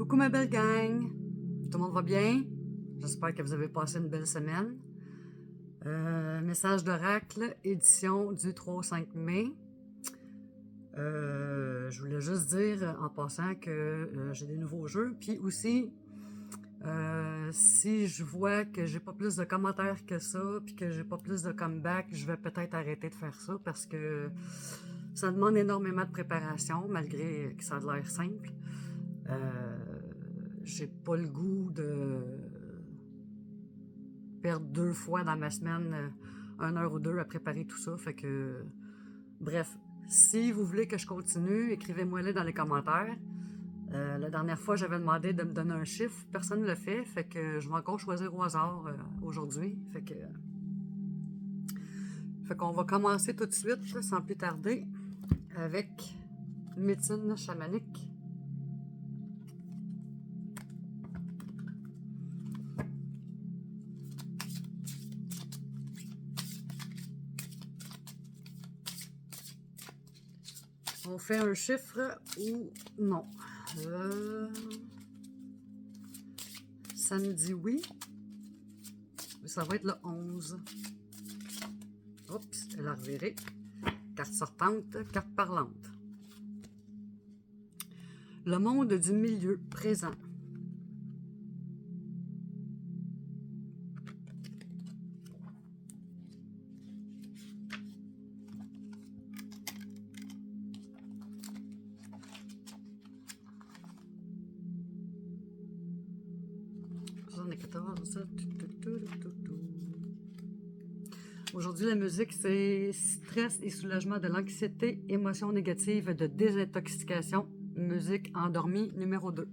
Coucou ma belle gang, tout le monde va bien? J'espère que vous avez passé une belle semaine. Message d'oracle, édition du 3 au 5 mai. Je voulais juste dire en passant que j'ai des nouveaux jeux, puis aussi si je vois que j'ai pas plus de commentaires que ça, puis que j'ai pas plus de comeback, je vais peut-être arrêter de faire ça parce que ça demande énormément de préparation, malgré que ça a l'air simple. J'ai pas le goût de perdre 2 fois dans ma semaine 1 heure ou 2 à préparer tout ça. Fait que, bref, si vous voulez que je continue, écrivez-moi-le dans les commentaires. La dernière fois, j'avais demandé de me donner un chiffre. Personne ne le fait. Fait que je vais encore choisir au hasard aujourd'hui. Fait qu'on va commencer tout de suite, sans plus tarder, avec médecine chamanique. On fait un chiffre ou non? Samedi, oui. Ça va être le 11. Oups, elle a reviré. Carte sortante, carte parlante. Le monde du milieu présent. Aujourd'hui, la musique, c'est stress et soulagement de l'anxiété, émotions négatives de désintoxication, musique endormie numéro 2.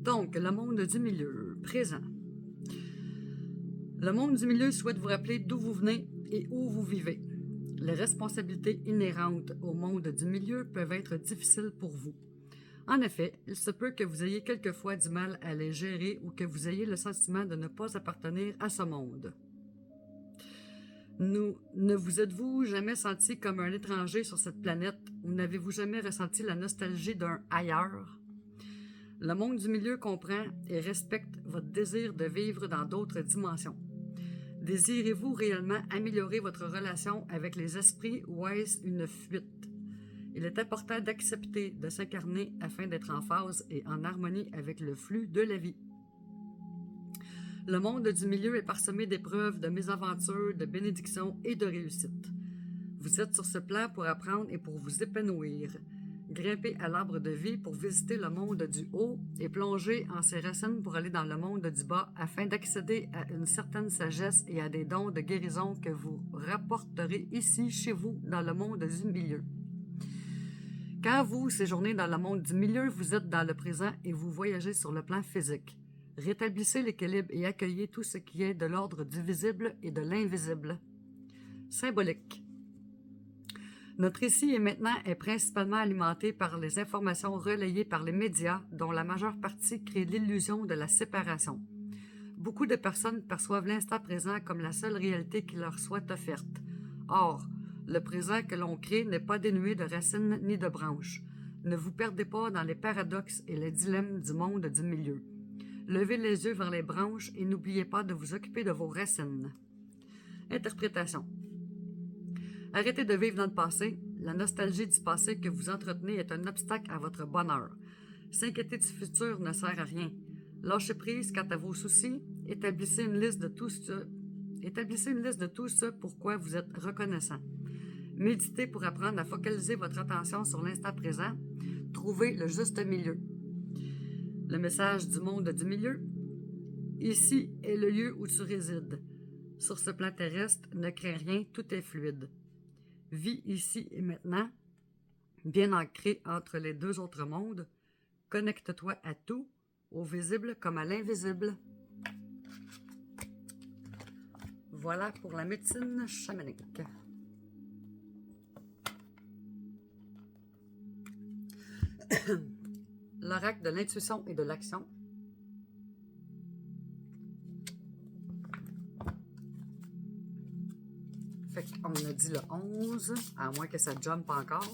Donc, le monde du milieu, présent. Le monde du milieu souhaite vous rappeler d'où vous venez et où vous vivez. Les responsabilités inhérentes au monde du milieu peuvent être difficiles pour vous. En effet, il se peut que vous ayez quelquefois du mal à les gérer ou que vous ayez le sentiment de ne pas appartenir à ce monde. Ne vous êtes-vous jamais senti comme un étranger sur cette planète ou n'avez-vous jamais ressenti la nostalgie d'un ailleurs? Le monde du milieu comprend et respecte votre désir de vivre dans d'autres dimensions. Désirez-vous réellement améliorer votre relation avec les esprits ou est-ce une fuite? Il est important d'accepter de s'incarner afin d'être en phase et en harmonie avec le flux de la vie. Le monde du milieu est parsemé d'épreuves, de mésaventures, de bénédictions et de réussites. Vous êtes sur ce plan pour apprendre et pour vous épanouir. Grimpez à l'arbre de vie pour visiter le monde du haut et plonger en ses racines pour aller dans le monde du bas afin d'accéder à une certaine sagesse et à des dons de guérison que vous rapporterez ici chez vous dans le monde du milieu. Quand vous séjournez dans le monde du milieu, vous êtes dans le présent et vous voyagez sur le plan physique. Rétablissez l'équilibre et accueillez tout ce qui est de l'ordre du visible et de l'invisible. Symbolique. Notre récit est principalement alimenté par les informations relayées par les médias, dont la majeure partie crée l'illusion de la séparation. Beaucoup de personnes perçoivent l'instant présent comme la seule réalité qui leur soit offerte. Or, le présent que l'on crée n'est pas dénué de racines ni de branches. Ne vous perdez pas dans les paradoxes et les dilemmes du monde du milieu. Levez les yeux vers les branches et n'oubliez pas de vous occuper de vos racines. Interprétation. Arrêtez de vivre dans le passé. La nostalgie du passé que vous entretenez est un obstacle à votre bonheur. S'inquiéter du futur ne sert à rien. Lâchez prise quant à vos soucis. Établissez une liste de tout ce pourquoi vous êtes reconnaissant. Méditez pour apprendre à focaliser votre attention sur l'instant présent. Trouvez le juste milieu. Le message du monde du milieu. Ici est le lieu où tu résides. Sur ce plan terrestre, ne crains rien, tout est fluide. Vis ici et maintenant, bien ancré entre les deux autres mondes. Connecte-toi à tout, au visible comme à l'invisible. Voilà pour la médecine chamanique. L'oracle de l'intuition et de l'action. Fait qu'on a dit le 11, à moins que ça jump encore.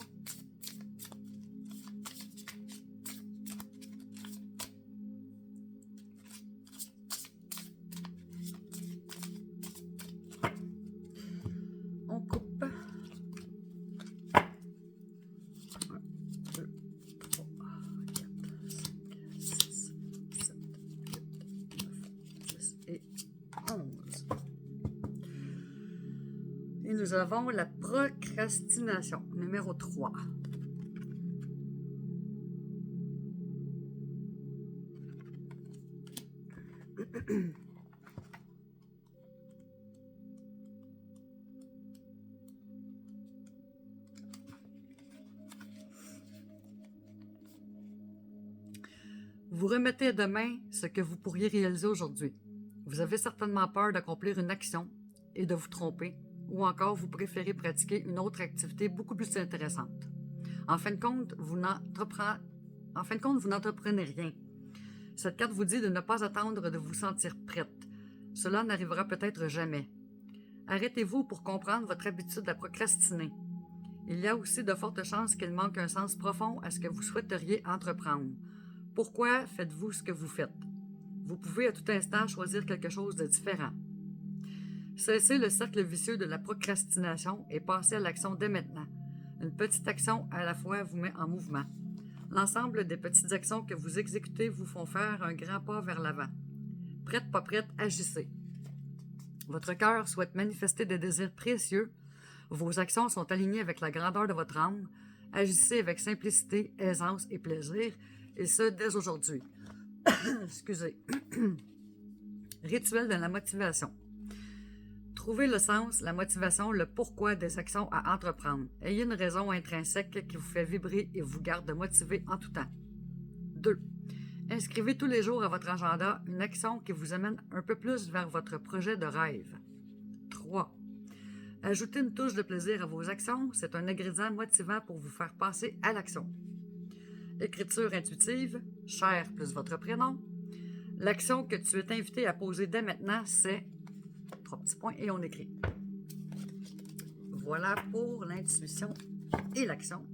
nous avons la procrastination, numéro 3. Vous remettez demain ce que vous pourriez réaliser aujourd'hui. Vous avez certainement peur d'accomplir une action et de vous tromper, ou encore vous préférez pratiquer une autre activité beaucoup plus intéressante. En fin de compte, vous n'entreprenez rien. Cette carte vous dit de ne pas attendre de vous sentir prête. Cela n'arrivera peut-être jamais. Arrêtez-vous pour comprendre votre habitude à procrastiner. Il y a aussi de fortes chances qu'il manque un sens profond à ce que vous souhaiteriez entreprendre. Pourquoi faites-vous ce que vous faites? Vous pouvez à tout instant choisir quelque chose de différent. Cessez le cercle vicieux de la procrastination et passez à l'action dès maintenant. Une petite action à la fois vous met en mouvement. L'ensemble des petites actions que vous exécutez vous font faire un grand pas vers l'avant. Prête, pas prête, agissez. Votre cœur souhaite manifester des désirs précieux. Vos actions sont alignées avec la grandeur de votre âme. Agissez avec simplicité, aisance et plaisir, et ce, dès aujourd'hui. Excusez. Rituel de la motivation. Trouvez le sens, la motivation, le pourquoi des actions à entreprendre. Ayez une raison intrinsèque qui vous fait vibrer et vous garde motivé en tout temps. 2. Inscrivez tous les jours à votre agenda une action qui vous amène un peu plus vers votre projet de rêve. 3. Ajoutez une touche de plaisir à vos actions, c'est un ingrédient motivant pour vous faire passer à l'action. Écriture intuitive, Cher plus votre prénom. L'action que tu es invité à poser dès maintenant, c'est 3 petits points et on écrit. Voilà pour l'intuition et l'action.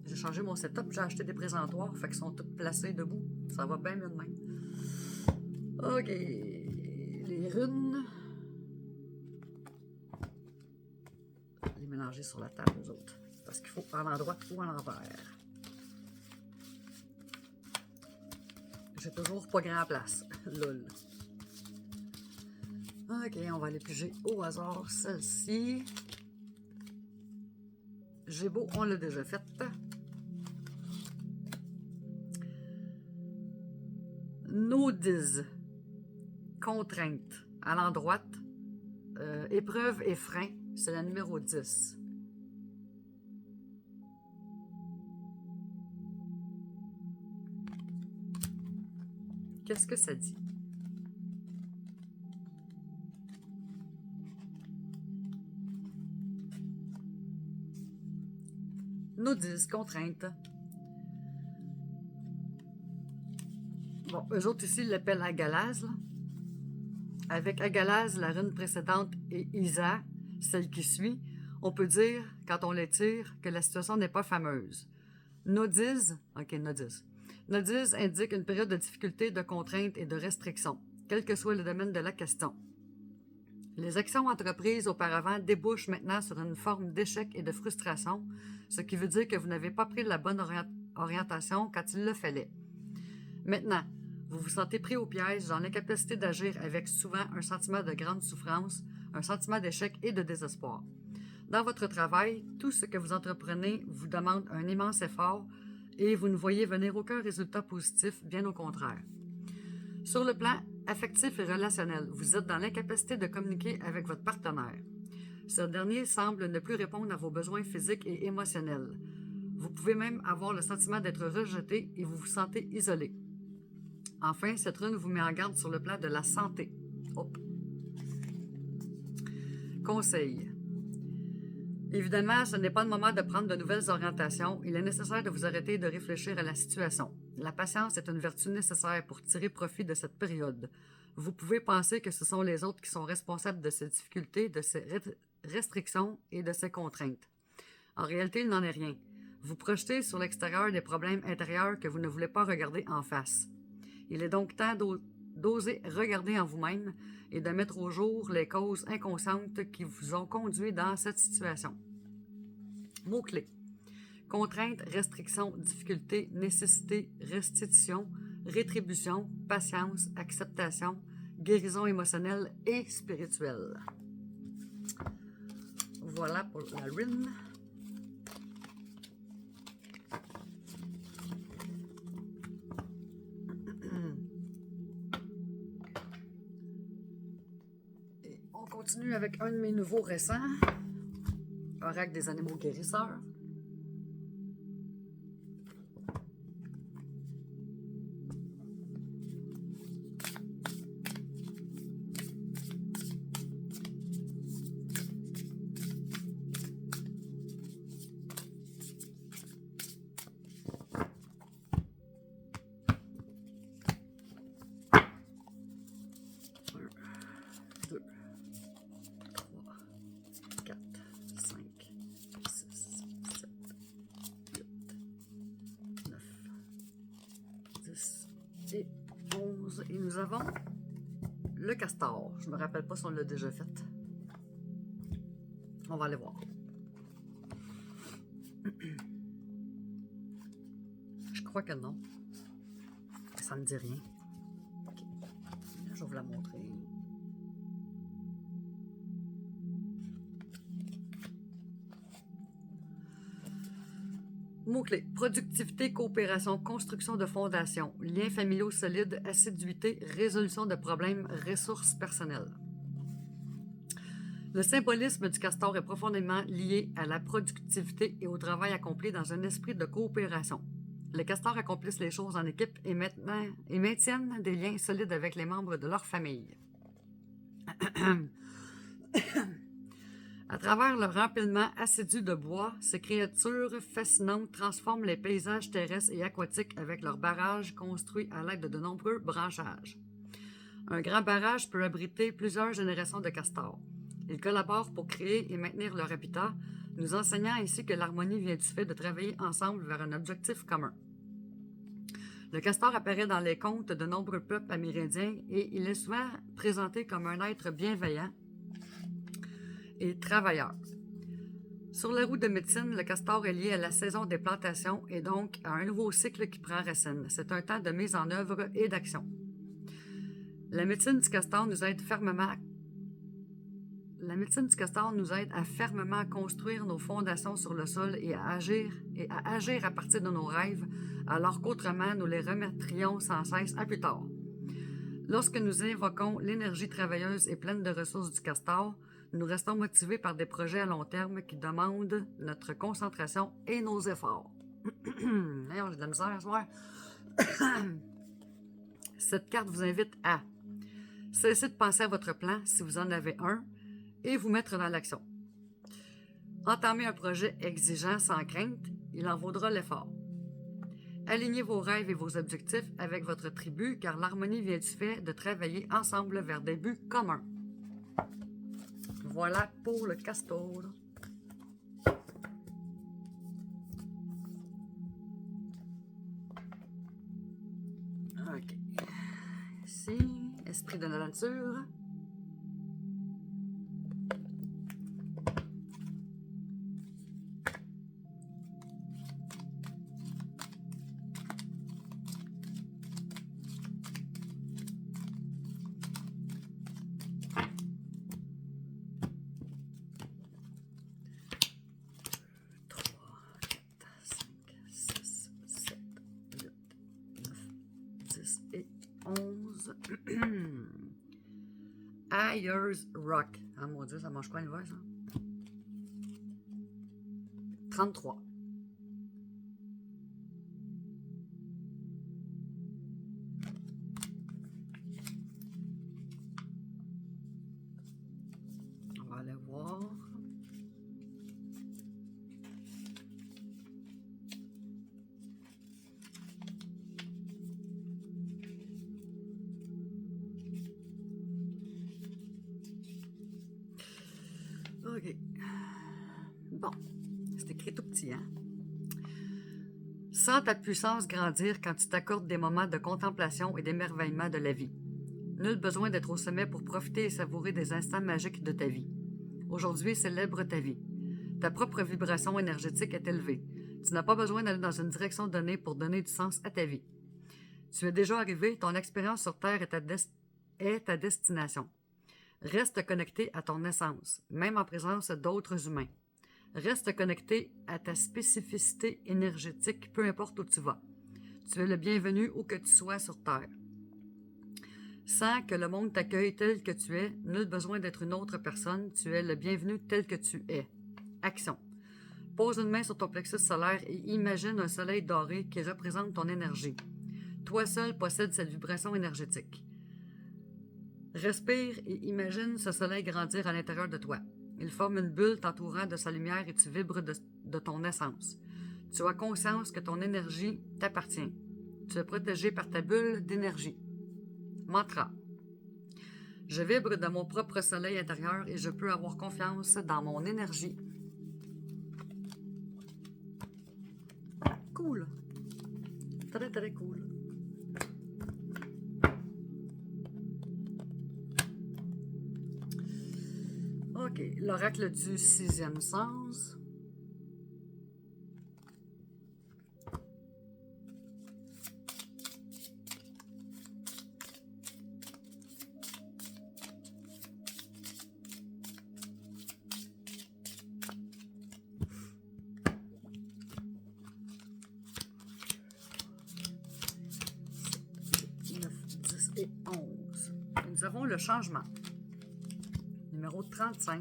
J'ai changé mon setup, j'ai acheté des présentoirs, fait qu'ils sont tous placés debout. Ça va bien mieux de même. OK. Les runes. Les mélanger sur la table, eux autres. Parce qu'il faut à l'endroit ou à l'envers. J'ai toujours pas grand place. Lol. OK, on va aller piger au hasard celle-ci. Gémeaux, on l'a déjà faite. Nodiz. Contrainte. À l'endroit. Épreuve et frein. C'est la numéro 10. Qu'est-ce que ça dit? Nodiz, contrainte. Bon, eux autres ici l'appellent Agalaz. Là. Avec Agalaz, la rune précédente et Isa, celle qui suit, on peut dire, quand on les tire, que la situation n'est pas fameuse. Nodiz, ok, Nodiz. Nodiz indique une période de difficulté, de contrainte et de restriction, quel que soit le domaine de la question. Les actions entreprises auparavant débouchent maintenant sur une forme d'échec et de frustration, ce qui veut dire que vous n'avez pas pris la bonne orientation quand il le fallait. Maintenant, vous vous sentez pris au piège dans l'incapacité d'agir avec souvent un sentiment de grande souffrance, un sentiment d'échec et de désespoir. Dans votre travail, tout ce que vous entreprenez vous demande un immense effort et vous ne voyez venir aucun résultat positif, bien au contraire. Sur le plan affectif et relationnel, vous êtes dans l'incapacité de communiquer avec votre partenaire. Ce dernier semble ne plus répondre à vos besoins physiques et émotionnels. Vous pouvez même avoir le sentiment d'être rejeté et vous vous sentez isolé. Enfin, cette rune vous met en garde sur le plan de la santé. Hop. Conseil. Évidemment, ce n'est pas le moment de prendre de nouvelles orientations. Il est nécessaire de vous arrêter et de réfléchir à la situation. La patience est une vertu nécessaire pour tirer profit de cette période. Vous pouvez penser que ce sont les autres qui sont responsables de ces difficultés, de ces restrictions et de ces contraintes. En réalité, il n'en est rien. Vous projetez sur l'extérieur des problèmes intérieurs que vous ne voulez pas regarder en face. Il est donc temps d'oser regarder en vous-même et de mettre au jour les causes inconscientes qui vous ont conduit dans cette situation. Mots-clés. Contrainte, restriction, difficulté, nécessité, restitution, rétribution, patience, acceptation, guérison émotionnelle et spirituelle. Voilà pour la rune. Et on continue avec un de mes nouveaux récents, Oracle des animaux guérisseurs. Et 11. Et nous avons le castor. Je me rappelle pas si on l'a déjà fait. On va aller voir. Je crois que non. Ça me dit rien. Okay. Là, je vais vous la montrer. Mots-clés. Productivité, coopération, construction de fondation, liens familiaux solides, assiduité, résolution de problèmes, ressources personnelles. Le symbolisme du castor est profondément lié à la productivité et au travail accompli dans un esprit de coopération. Les castors accomplissent les choses en équipe et maintiennent des liens solides avec les membres de leur famille. À travers leur empilement assidu de bois, ces créatures fascinantes transforment les paysages terrestres et aquatiques avec leurs barrages construits à l'aide de nombreux branchages. Un grand barrage peut abriter plusieurs générations de castors. Ils collaborent pour créer et maintenir leur habitat, nous enseignant ainsi que l'harmonie vient du fait de travailler ensemble vers un objectif commun. Le castor apparaît dans les contes de nombreux peuples amérindiens et il est souvent présenté comme un être bienveillant et travailleurs. Sur la roue de médecine, le castor est lié à la saison des plantations et donc à un nouveau cycle qui prend racine. C'est un temps de mise en œuvre et d'action. La médecine du castor nous aide à fermement construire nos fondations sur le sol et à agir à partir de nos rêves, alors qu'autrement nous les remettrions sans cesse à plus tard. Lorsque nous invoquons l'énergie travailleuse et pleine de ressources du castor, nous restons motivés par des projets à long terme qui demandent notre concentration et nos efforts. J'ai de la misère à ce soir. Cette carte vous invite à cesser de penser à votre plan si vous en avez un et vous mettre dans l'action. Entamer un projet exigeant sans crainte, il en vaudra l'effort. Alignez vos rêves et vos objectifs avec votre tribu car l'harmonie vient du fait de travailler ensemble vers des buts communs. Voilà pour le castor. OK. Ici, esprit de la nature. Ayers Rock. Ah mon Dieu, ça mange quoi l'hiver, ça? 33. On va aller voir. OK. Bon, c'est écrit tout petit, hein? Sens ta puissance grandir quand tu t'accordes des moments de contemplation et d'émerveillement de la vie. Nul besoin d'être au sommet pour profiter et savourer des instants magiques de ta vie. Aujourd'hui, célèbre ta vie. Ta propre vibration énergétique est élevée. Tu n'as pas besoin d'aller dans une direction donnée pour donner du sens à ta vie. Tu es déjà arrivé, ton expérience sur Terre est ta destination. Reste connecté à ton essence, même en présence d'autres humains. Reste connecté à ta spécificité énergétique, peu importe où tu vas. Tu es le bienvenu où que tu sois sur Terre. Sens que le monde t'accueille tel que tu es, nul besoin d'être une autre personne, tu es le bienvenu tel que tu es. Action. Pose une main sur ton plexus solaire et imagine un soleil doré qui représente ton énergie. Toi seul possèdes cette vibration énergétique. Respire et imagine ce soleil grandir à l'intérieur de toi. Il forme une bulle t'entourant de sa lumière et tu vibres de ton essence. Tu as conscience que ton énergie t'appartient. Tu es protégé par ta bulle d'énergie. Mantra. Je vibre de mon propre soleil intérieur et je peux avoir confiance dans mon énergie. Cool. Très, très cool. OK. L'oracle du sixième sens. Et 11. Nous avons le changement. Numéro 35.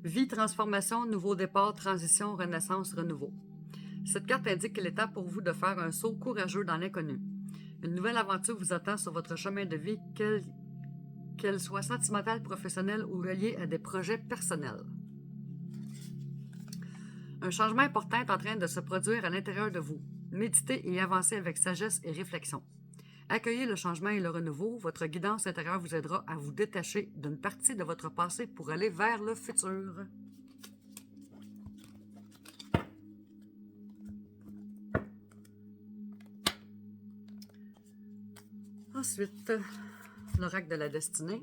Vie, transformation, nouveau départ, transition, renaissance, renouveau. Cette carte indique qu'il est temps pour vous de faire un saut courageux dans l'inconnu. Une nouvelle aventure vous attend sur votre chemin de vie, qu'elle soit sentimentale, professionnelle ou reliée à des projets personnels. Un changement important est en train de se produire à l'intérieur de vous. Méditez et avancez avec sagesse et réflexion. Accueillez le changement et le renouveau. Votre guidance intérieure vous aidera à vous détacher d'une partie de votre passé pour aller vers le futur. Ensuite, l'oracle de la destinée.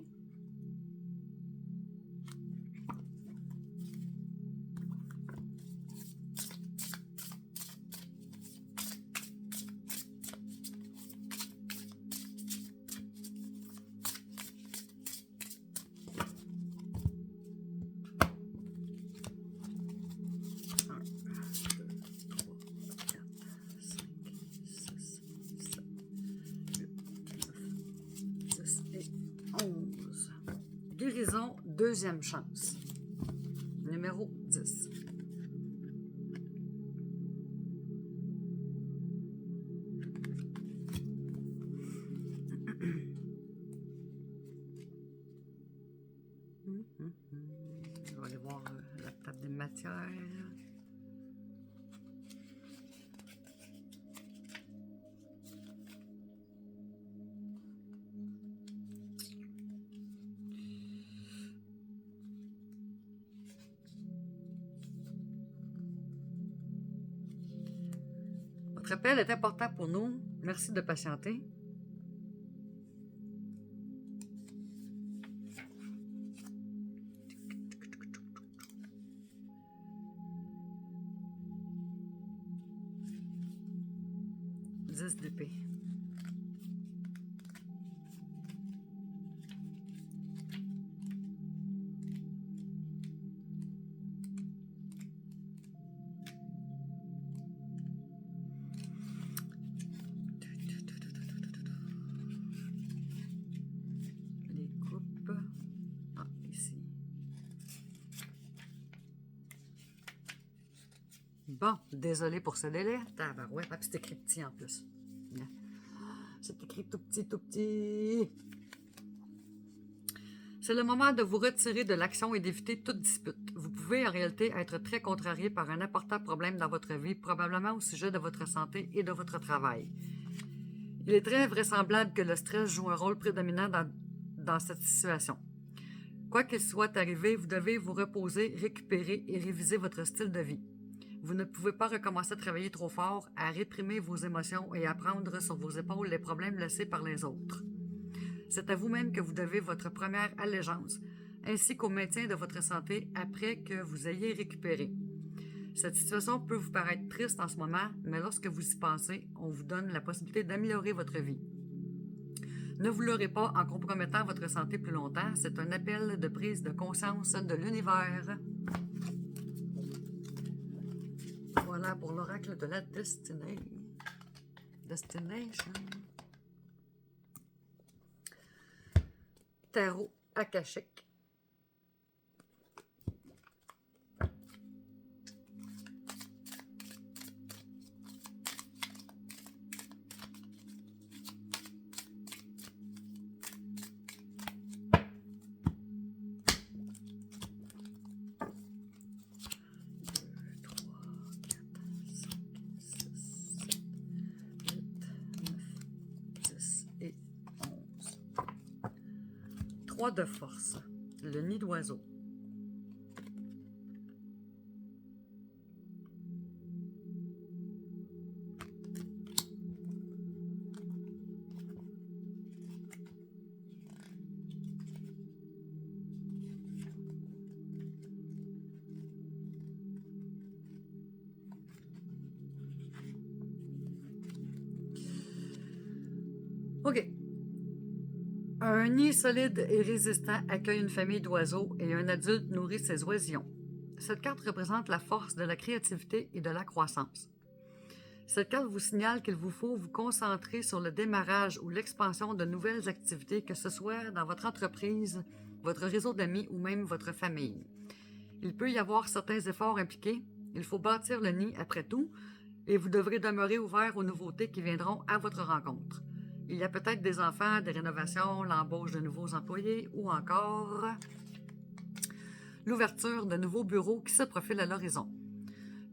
Guérison, deuxième chance. Numéro 10. On va aller voir la table des matières. Votre appel est important pour nous. Merci de patienter. d'épée. Les coupes. Ah, ici. Bon, désolé pour ce délai. Tabarouette. Ah, puis c'est écrit petit en plus. C'est écrit tout petit, tout petit. C'est le moment de vous retirer de l'action et d'éviter toute dispute. Vous pouvez en réalité être très contrarié par un important problème dans votre vie, probablement au sujet de votre santé et de votre travail. Il est très vraisemblable que le stress joue un rôle prédominant dans cette situation. Quoi qu'il soit arrivé, vous devez vous reposer, récupérer et réviser votre style de vie. Vous ne pouvez pas recommencer à travailler trop fort, à réprimer vos émotions et à prendre sur vos épaules les problèmes laissés par les autres. C'est à vous-même que vous devez votre première allégeance, ainsi qu'au maintien de votre santé après que vous ayez récupéré. Cette situation peut vous paraître triste en ce moment, mais lorsque vous y pensez, on vous donne la possibilité d'améliorer votre vie. Ne vous leurrez pas en compromettant votre santé plus longtemps. C'est un appel de prise de conscience de l'univers. Voilà pour l'oracle de la destinée. Destination. Tarot akashique. Et 11. 3 de force. Le nid d'oiseau. OK. Un nid solide et résistant accueille une famille d'oiseaux et un adulte nourrit ses oisillons. Cette carte représente la force de la créativité et de la croissance. Cette carte vous signale qu'il vous faut vous concentrer sur le démarrage ou l'expansion de nouvelles activités, que ce soit dans votre entreprise, votre réseau d'amis ou même votre famille. Il peut y avoir certains efforts impliqués. Il faut bâtir le nid après tout et vous devrez demeurer ouvert aux nouveautés qui viendront à votre rencontre. Il y a peut-être des enfants, des rénovations, l'embauche de nouveaux employés ou encore l'ouverture de nouveaux bureaux qui se profilent à l'horizon.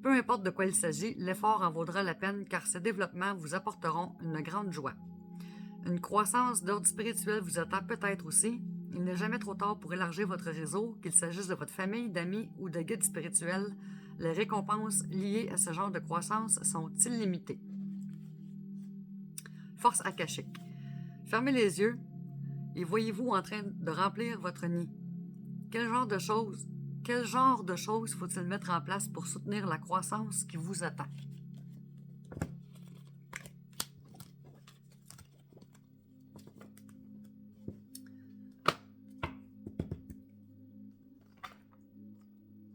Peu importe de quoi il s'agit, l'effort en vaudra la peine car ces développements vous apporteront une grande joie. Une croissance d'ordre spirituel vous attend peut-être aussi. Il n'est jamais trop tard pour élargir votre réseau, qu'il s'agisse de votre famille, d'amis ou de guides spirituels. Les récompenses liées à ce genre de croissance sont illimitées. Force akashique. Fermez les yeux et voyez-vous en train de remplir votre nid. Quel genre de choses faut-il mettre en place pour soutenir la croissance qui vous attend?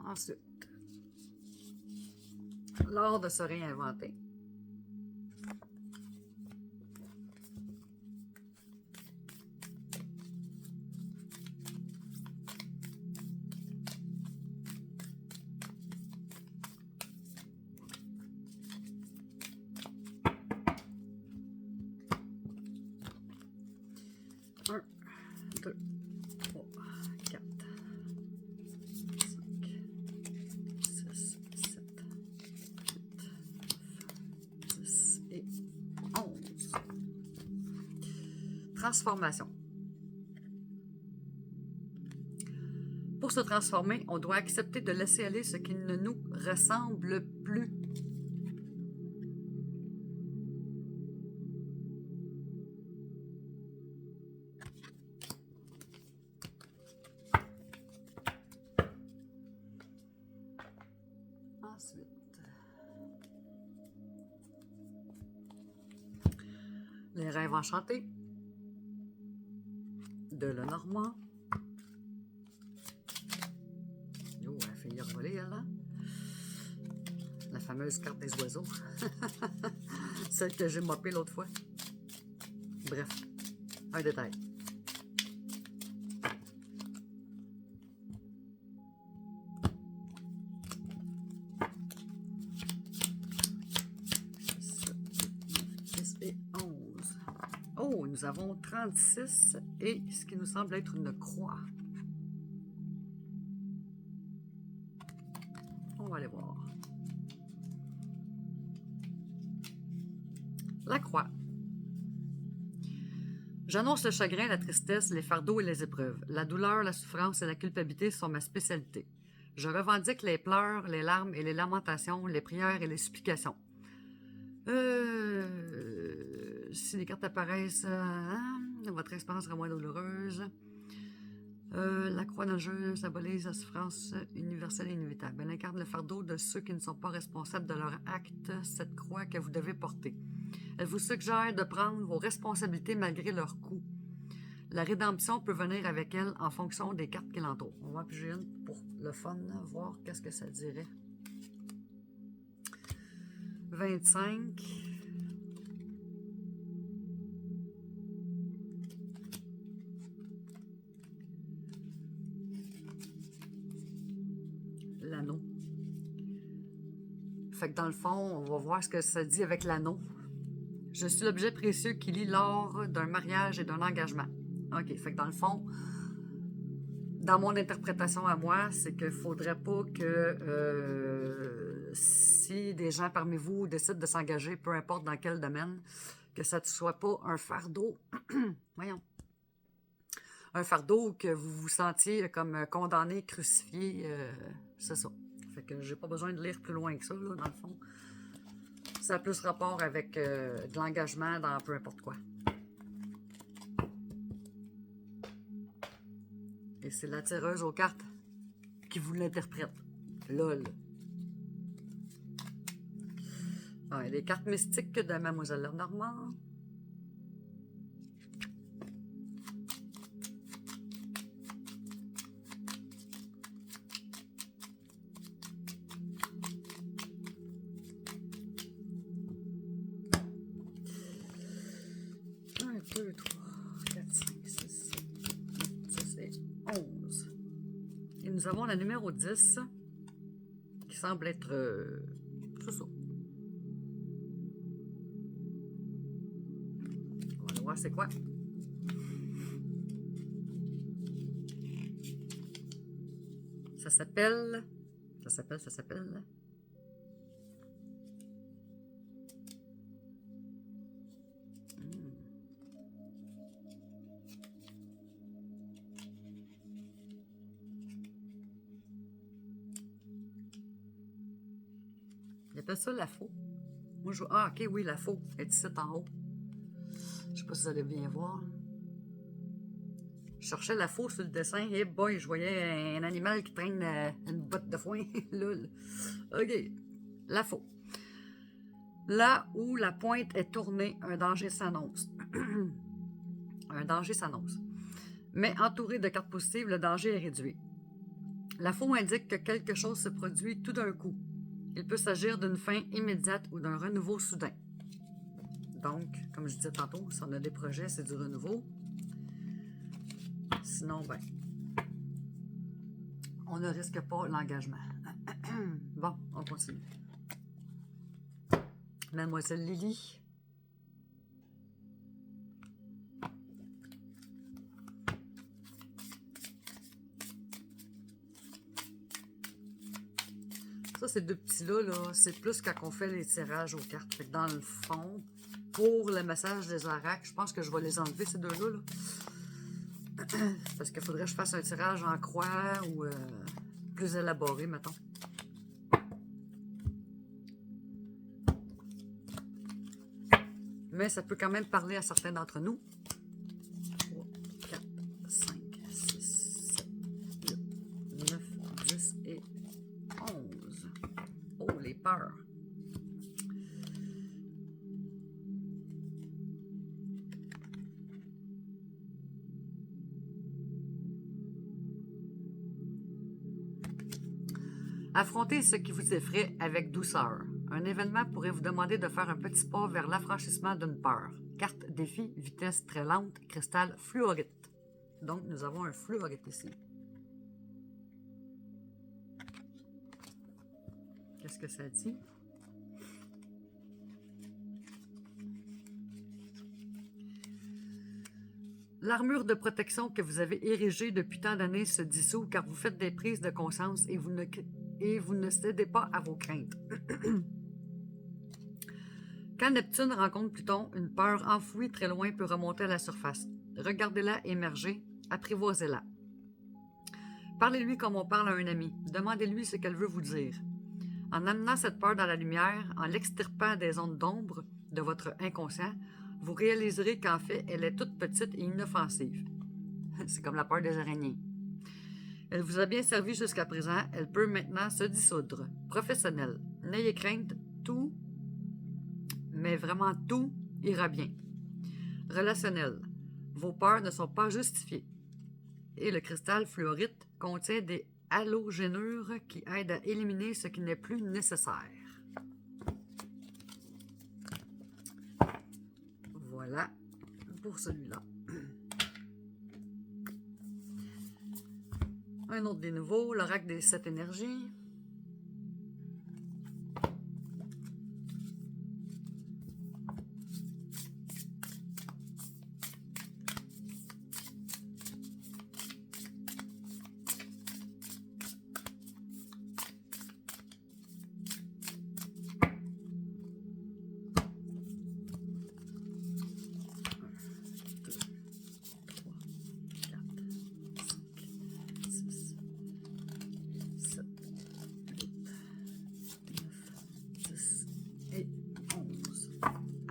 Ensuite, l'art de se réinventer. Un, 2, 3, 4, 5, 6, 7, 8, 9, 10 et 11. Transformation. Pour se transformer, on doit accepter de laisser aller ce qui ne nous ressemble plus. Ensuite, les rêves enchantés de Lenormand. Oh, elle fait y revoler, elle, là. La fameuse carte des oiseaux. Celle que j'ai mopée l'autre fois. Bref, un détail. Et 11. Oh, nous avons 36 et ce qui nous semble être une croix. On va aller voir. La croix. J'annonce le chagrin, la tristesse, les fardeaux et les épreuves. La douleur, la souffrance et la culpabilité sont ma spécialité. Je revendique les pleurs, les larmes et les lamentations, les prières et les supplications. Si les cartes apparaissent... Votre expérience sera moins douloureuse. La croix dans le jeu symbolise la souffrance universelle et inévitable. Elle incarne le fardeau de ceux qui ne sont pas responsables de leur acte, cette croix que vous devez porter. Elle vous suggère de prendre vos responsabilités malgré leurs coûts. La rédemption peut venir avec elle en fonction des cartes qui l'entourent. On va piger une pour le fun, voir qu'est-ce que ça dirait. 25. L'anneau. Fait que dans le fond, on va voir ce que ça dit avec l'anneau. Je suis l'objet précieux qui lie lors d'un mariage et d'un engagement. OK, fait que dans le fond, dans mon interprétation à moi, c'est qu'il ne faudrait pas que si des gens parmi vous décident de s'engager, peu importe dans quel domaine, que ça ne soit pas un fardeau. Voyons. Un fardeau que vous vous sentiez comme condamné, crucifié. C'est ça. Fait que j'ai pas besoin de lire plus loin que ça, là, dans le fond. Ça a plus rapport avec de l'engagement dans peu importe quoi. Et c'est la tireuse aux cartes qui vous l'interprète. Lol. Ah, les cartes mystiques de Mademoiselle Lenormand. Nous avons la numéro 10 qui semble être c'est ça. On va voir c'est quoi. Ça s'appelle. Il appelle ça la faux. Moi, je... Ah, ok, oui, la faux. Elle est ici en haut. Je sais pas si vous allez bien voir. Je cherchais la faux sur le dessin. Et boy, je voyais un animal qui traîne une botte de foin. Lol. Ok. La faux. Là où la pointe est tournée, un danger s'annonce. Un danger s'annonce. Mais entouré de cartes positives, le danger est réduit. La faux indique que quelque chose se produit tout d'un coup. Il peut s'agir d'une fin immédiate ou d'un renouveau soudain. Donc, comme je disais tantôt, si on a des projets, c'est du renouveau. Sinon, ben, on ne risque pas l'engagement. Bon, on continue. Mademoiselle Lily. Ça, ces deux petits-là, là, c'est plus quand on fait les tirages aux cartes. Fait que dans le fond, pour le message des oracles, je pense que je vais les enlever, ces deux-là. Là. Parce qu'il faudrait que je fasse un tirage en croix ou plus élaboré, mettons. Mais ça peut quand même parler à certains d'entre nous. 3, 4, 5, 6, 7, 8, 9, 10 et 11. Oh, les peurs. Affrontez ce qui vous effraie avec douceur. Un événement pourrait vous demander de faire un petit pas vers l'affranchissement d'une peur. Carte défi, vitesse très lente, cristal fluorite. Donc, nous avons un fluorite ici. Qu'est-ce que ça dit? L'armure de protection que vous avez érigée depuis tant d'années se dissout car vous faites des prises de conscience et vous ne cédez pas à vos craintes. Quand Neptune rencontre Pluton, une peur enfouie très loin peut remonter à la surface. Regardez-la émerger, apprivoisez-la. Parlez-lui comme on parle à un ami. Demandez-lui ce qu'elle veut vous dire. En amenant cette peur dans la lumière, en l'extirpant des ondes d'ombre de votre inconscient, vous réaliserez qu'en fait, elle est toute petite et inoffensive. C'est comme la peur des araignées. Elle vous a bien servi jusqu'à présent, elle peut maintenant se dissoudre. Professionnel, n'ayez crainte, tout, mais vraiment tout, ira bien. Relationnel, vos peurs ne sont pas justifiées. Et le cristal fluorite contient des halogénures qui aident à éliminer ce qui n'est plus nécessaire. Voilà pour celui-là. Un autre des nouveaux, l'oracle des 7 énergies.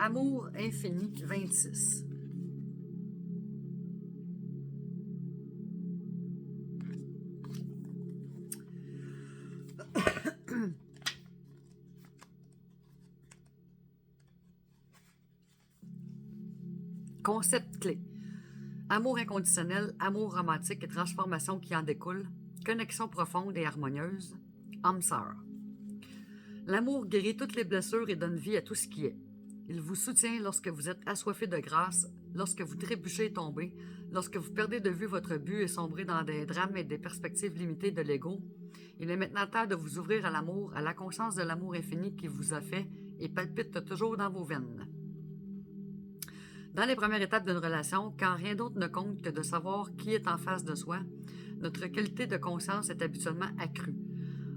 Amour infini, 26. Concept clé. Amour inconditionnel, amour romantique et transformation qui en découle, connexion profonde et harmonieuse, âme sœur. L'amour guérit toutes les blessures et donne vie à tout ce qui est. Il vous soutient lorsque vous êtes assoiffé de grâce, lorsque vous trébuchez et tombez, lorsque vous perdez de vue votre but et sombrez dans des drames et des perspectives limitées de l'ego. Il est maintenant temps de vous ouvrir à l'amour, à la conscience de l'amour infini qui vous a fait et palpite toujours dans vos veines. Dans les premières étapes d'une relation, quand rien d'autre ne compte que de savoir qui est en face de soi, notre qualité de conscience est habituellement accrue.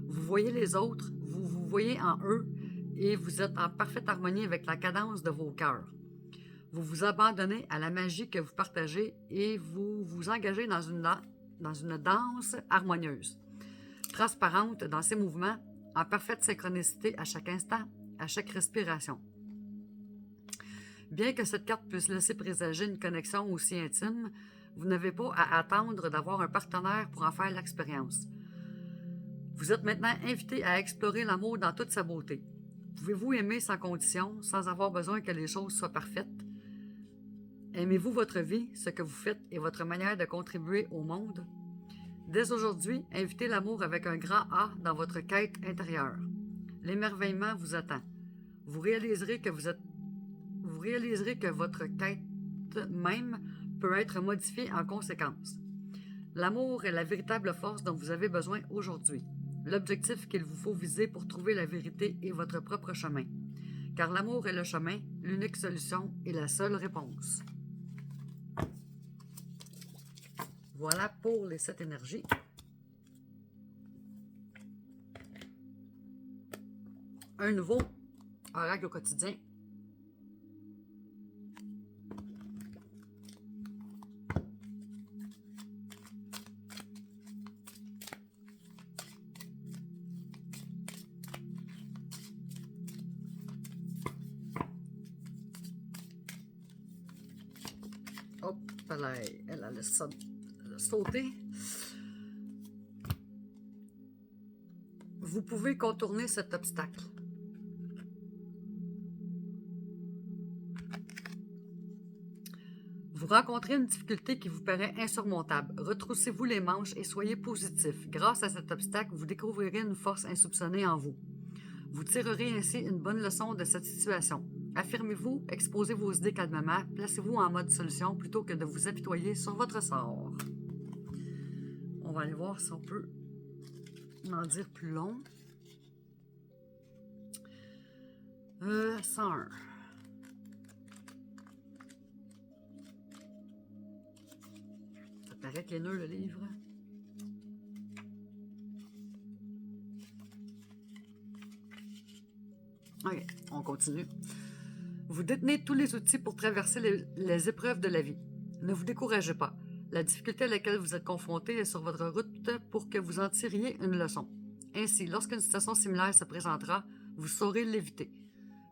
Vous voyez les autres, vous vous voyez en eux, et vous êtes en parfaite harmonie avec la cadence de vos cœurs. Vous vous abandonnez à la magie que vous partagez et vous vous engagez dans une danse harmonieuse, transparente dans ses mouvements, en parfaite synchronicité à chaque instant, à chaque respiration. Bien que cette carte puisse laisser présager une connexion aussi intime, vous n'avez pas à attendre d'avoir un partenaire pour en faire l'expérience. Vous êtes maintenant invité à explorer l'amour dans toute sa beauté. Pouvez-vous aimer sans condition, sans avoir besoin que les choses soient parfaites? Aimez-vous votre vie, ce que vous faites et votre manière de contribuer au monde? Dès aujourd'hui, invitez l'amour avec un grand A dans votre quête intérieure. L'émerveillement vous attend. Vous réaliserez que votre quête même peut être modifiée en conséquence. L'amour est la véritable force dont vous avez besoin aujourd'hui. L'objectif qu'il vous faut viser pour trouver la vérité est votre propre chemin. Car l'amour est le chemin, l'unique solution et la seule réponse. Voilà pour les 7 énergies. Un nouveau oracle au quotidien. Hop, elle a sauté. Vous pouvez contourner cet obstacle. Vous rencontrez une difficulté qui vous paraît insurmontable. Retroussez-vous les manches et soyez positif. Grâce à cet obstacle, vous découvrirez une force insoupçonnée en vous. Vous tirerez ainsi une bonne leçon de cette situation. Affirmez-vous, exposez vos idées calmement, placez-vous en mode solution plutôt que de vous apitoyer sur votre sort. On va aller voir si on peut en dire plus long. 101. Ça paraît qu'il est nœud, le livre. OK, on continue. Vous détenez tous les outils pour traverser les épreuves de la vie. Ne vous découragez pas. La difficulté à laquelle vous êtes confronté est sur votre route pour que vous en tiriez une leçon. Ainsi, lorsqu'une situation similaire se présentera, vous saurez l'éviter.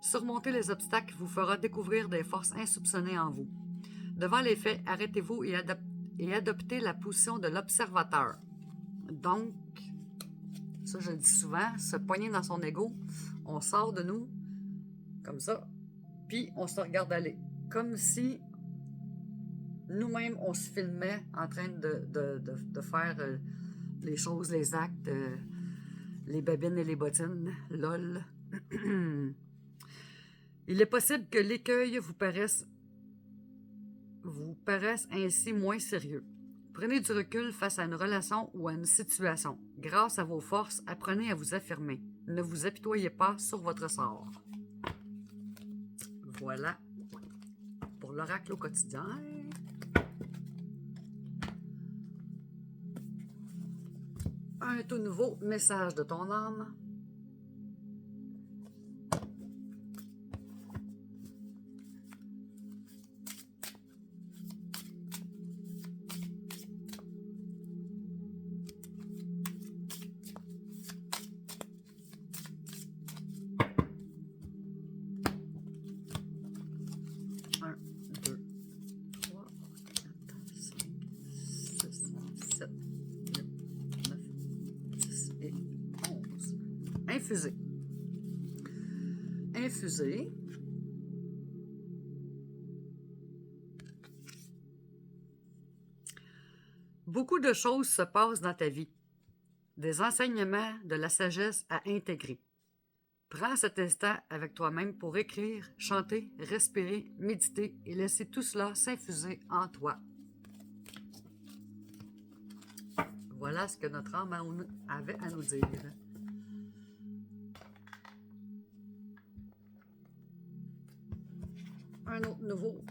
Surmonter les obstacles vous fera découvrir des forces insoupçonnées en vous. Devant les faits, arrêtez-vous et adoptez la position de l'observateur. Donc, ça je le dis souvent, se poigner dans son ego, on sort de nous, comme ça, puis on se regarde aller. Comme si nous-mêmes, on se filmait en train de faire les choses, les actes, les babines et les bottines. Lol. Il est possible que l'écueil vous paraisse ainsi moins sérieux. Prenez du recul face à une relation ou à une situation. Grâce à vos forces, apprenez à vous affirmer. Ne vous apitoyez pas sur votre sort. Voilà pour l'oracle au quotidien. Un tout nouveau message de ton âme. Infuser. Infuser. Beaucoup de choses se passent dans ta vie. Des enseignements, de la sagesse à intégrer. Prends cet instant avec toi-même pour écrire, chanter, respirer, méditer et laisser tout cela s'infuser en toi. Voilà ce que notre âme avait à nous dire. Un autre nouveau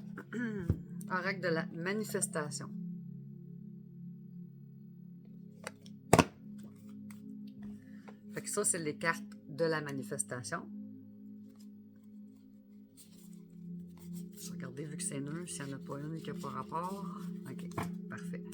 oracle de la manifestation. Fait que ça, c'est les cartes de la manifestation. Je vais regarder, vu que c'est neutre, s'il n'y en a pas une qui n'a pas rapport. OK, parfait.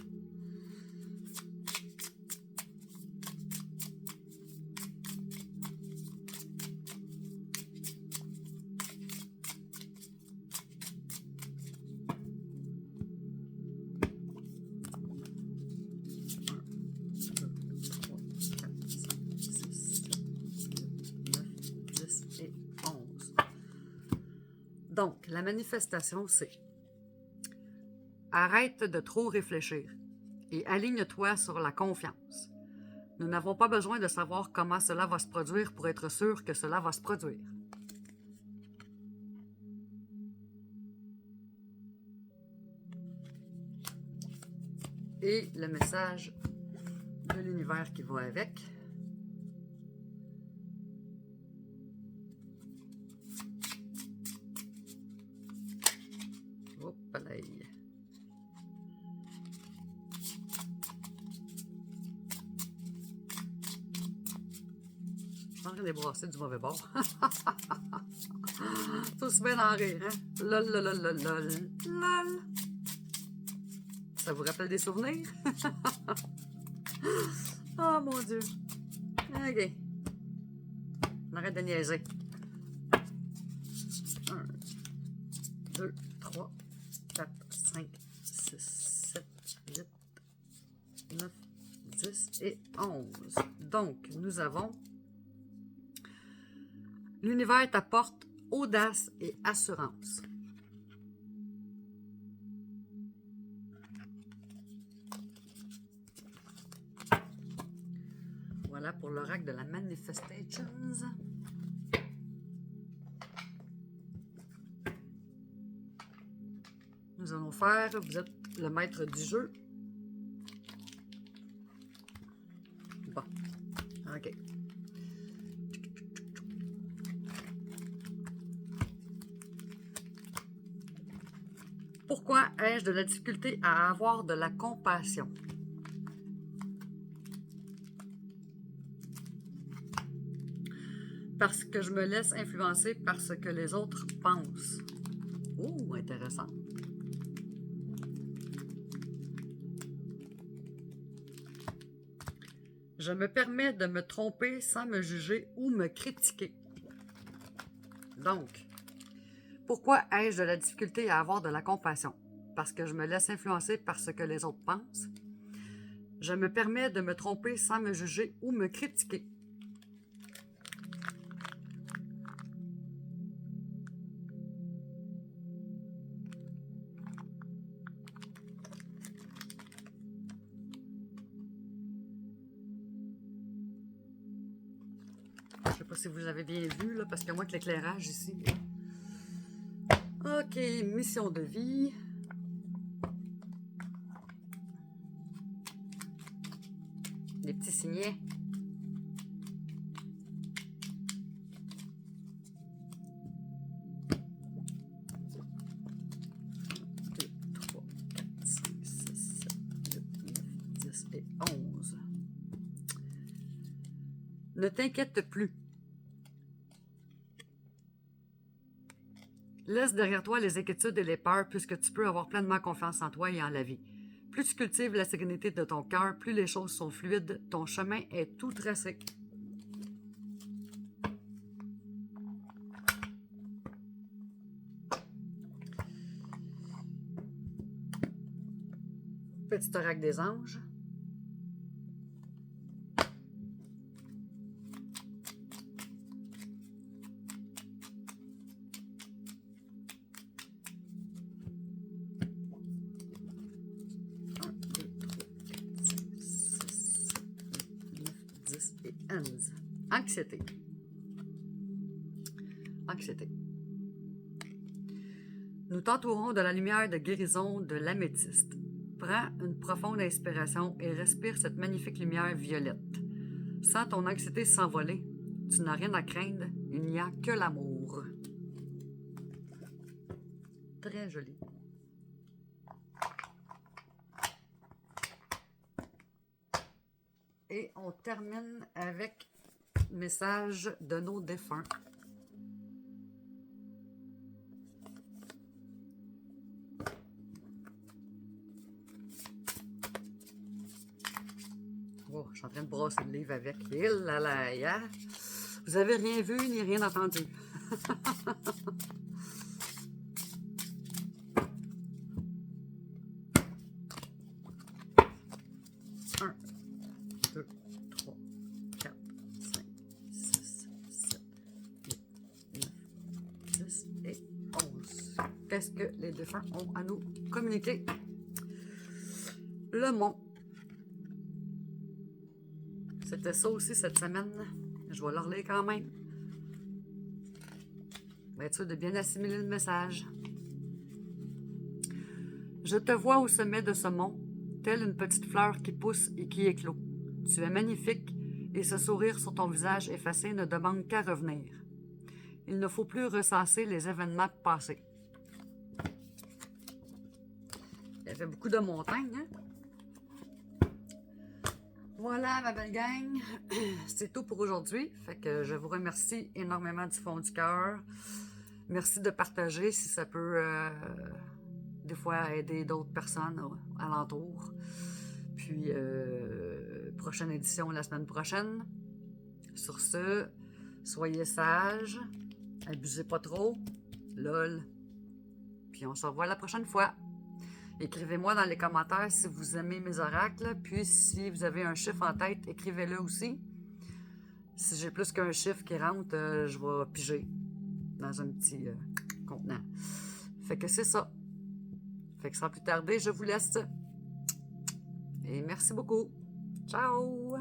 Donc, la manifestation, c'est arrête de trop réfléchir et aligne-toi sur la confiance. Nous n'avons pas besoin de savoir comment cela va se produire pour être sûr que cela va se produire. Et le message de l'univers qui va avec. Je suis en train de débrasser du mauvais bord. Tout se met en rire, hein? Lol, lol, lol, lol, lol, lol. Ça vous rappelle des souvenirs? Oh mon Dieu. OK. On arrête de niaiser. 1, 2, 3, 4, 5, 6, 7, 8, 9, 10 et 11. Donc, nous avons l'univers t'apporte audace et assurance. Voilà pour l'oracle de la Manifestations. Nous allons faire, vous êtes le maître du jeu. Bon, OK. Pourquoi ai-je de la difficulté à avoir de la compassion? Parce que je me laisse influencer par ce que les autres pensent. Oh, intéressant. Je me permets de me tromper sans me juger ou me critiquer. Donc, pourquoi ai-je de la difficulté à avoir de la compassion? Parce que je me laisse influencer par ce que les autres pensent. Je me permets de me tromper sans me juger ou me critiquer. Je ne sais pas si vous avez bien vu, là, parce que moi, avec l'éclairage ici. OK, mission de vie. Des petits signets. 2, 3, 4, 5, 6, 7, 8, 9, 10 et 11. Ne t'inquiète plus. Laisse derrière toi les inquiétudes et les peurs puisque tu peux avoir pleinement confiance en toi et en la vie. Plus tu cultives la sérénité de ton cœur, plus les choses sont fluides, ton chemin est tout tracé. Petit oracle des anges. Anxiété. Anxiété. Nous t'entourons de la lumière de guérison de l'améthyste. Prends une profonde inspiration et respire cette magnifique lumière violette. Sens ton anxiété s'envoler. Tu n'as rien à craindre. Il n'y a que l'amour. Très joli. Et on termine avec le message de nos défunts. Oh, je suis en train de brasser le livre avec. Vous avez rien vu ni rien entendu. Qu'est-ce que les défunts ont à nous communiquer? Le mont. C'était ça aussi cette semaine. Je vais leur lire quand même. Je vais être sûr de bien assimiler le message. Je te vois au sommet de ce mont, telle une petite fleur qui pousse et qui éclot. Tu es magnifique et ce sourire sur ton visage effacé ne demande qu'à revenir. Il ne faut plus ressasser les événements passés. Il y avait beaucoup de montagnes, hein? Voilà, ma belle gang. C'est tout pour aujourd'hui. Fait que je vous remercie énormément du fond du cœur. Merci de partager si ça peut des fois aider d'autres personnes alentour. Puis, prochaine édition la semaine prochaine. Sur ce, soyez sages. Abusez pas trop. LOL. Puis on se revoit la prochaine fois. Écrivez-moi dans les commentaires si vous aimez mes oracles. Puis si vous avez un chiffre en tête, écrivez-le aussi. Si j'ai plus qu'un chiffre qui rentre, je vais piger dans un petit contenant. Fait que c'est ça. Fait que sans plus tarder, je vous laisse. Et merci beaucoup. Ciao!